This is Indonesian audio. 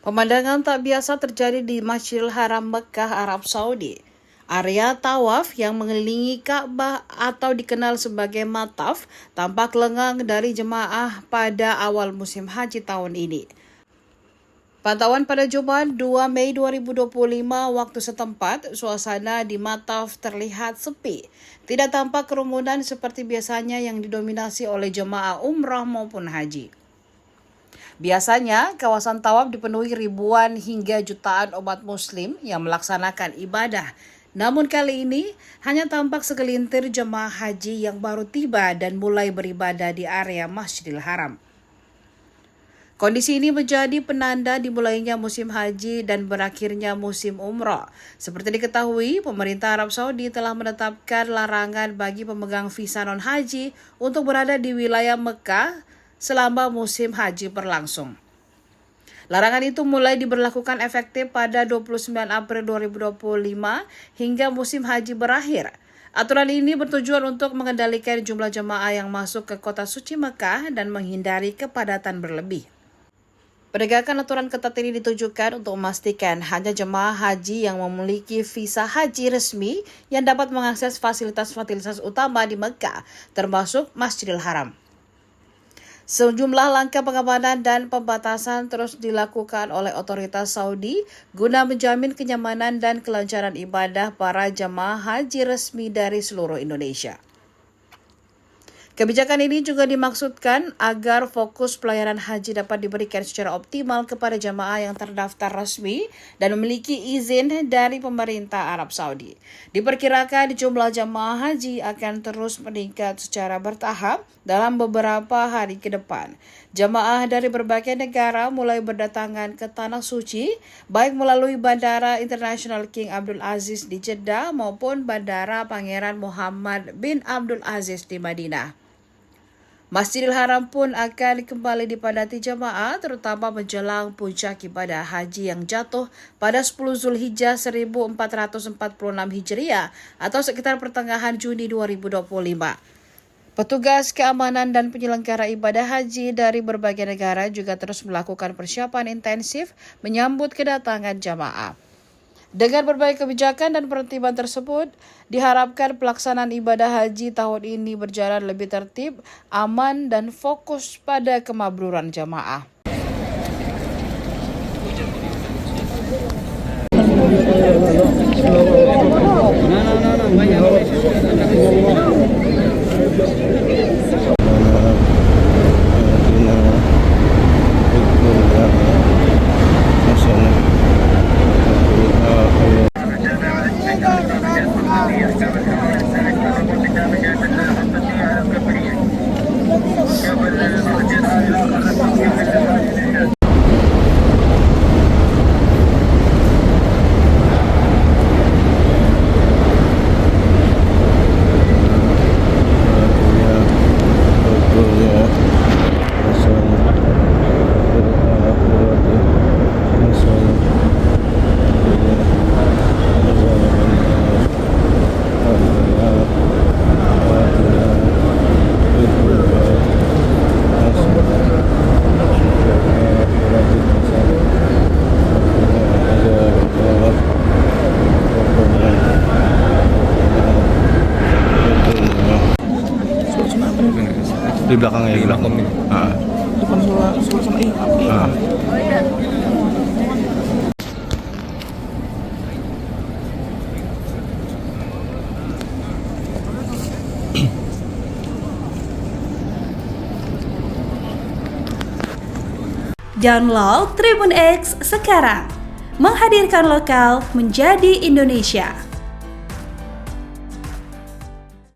Pemandangan tak biasa terjadi di Masjidil Haram Mekah, Arab Saudi. Area tawaf yang mengelilingi Ka'bah atau dikenal sebagai mataf tampak lengang dari jemaah pada awal musim haji tahun ini. Pantauan pada Jumat 2 Mei 2025 waktu setempat, suasana di mataf terlihat sepi. Tidak tampak kerumunan seperti biasanya yang didominasi oleh jemaah umrah maupun haji. Biasanya, kawasan tawaf dipenuhi ribuan hingga jutaan umat muslim yang melaksanakan ibadah. Namun kali ini, hanya tampak segelintir jemaah haji yang baru tiba dan mulai beribadah di area Masjidil Haram. Kondisi ini menjadi penanda dimulainya musim haji dan berakhirnya musim umroh. Seperti diketahui, pemerintah Arab Saudi telah menetapkan larangan bagi pemegang visa non-haji untuk berada di wilayah Mekah selama musim haji berlangsung. Larangan itu mulai diberlakukan efektif pada 29 April 2025 hingga musim haji berakhir. Aturan ini bertujuan untuk mengendalikan jumlah jemaah yang masuk ke kota suci Mekah dan menghindari kepadatan berlebih. Penegakan aturan ketat ini ditujukan untuk memastikan hanya jemaah haji yang memiliki visa haji resmi yang dapat mengakses fasilitas-fasilitas utama di Mekah, termasuk Masjidil Haram. Sejumlah langkah pengamanan dan pembatasan terus dilakukan oleh otoritas Saudi guna menjamin kenyamanan dan kelancaran ibadah para jemaah haji resmi dari seluruh Indonesia. Kebijakan ini juga dimaksudkan agar fokus pelayanan haji dapat diberikan secara optimal kepada jemaah yang terdaftar resmi dan memiliki izin dari pemerintah Arab Saudi. Diperkirakan jumlah jemaah haji akan terus meningkat secara bertahap dalam beberapa hari ke depan. Jemaah dari berbagai negara mulai berdatangan ke Tanah Suci, baik melalui Bandara Internasional King Abdul Aziz di Jeddah maupun Bandara Pangeran Muhammad bin Abdul Aziz di Madinah. Masjidil Haram pun akan kembali dipadati jemaah, terutama menjelang puncak ibadah haji yang jatuh pada 10 Zulhijjah 1446 Hijriah atau sekitar pertengahan Juni 2025. Petugas keamanan dan penyelenggara ibadah haji dari berbagai negara juga terus melakukan persiapan intensif menyambut kedatangan jemaah. Dengan berbagai kebijakan dan pertimbangan tersebut, diharapkan pelaksanaan ibadah haji tahun ini berjalan lebih tertib, aman, dan fokus pada kemakburan jamaah. Di belakangnya di belakang ini. Depan sama Download Tribun X sekarang, menghadirkan lokal menjadi Indonesia.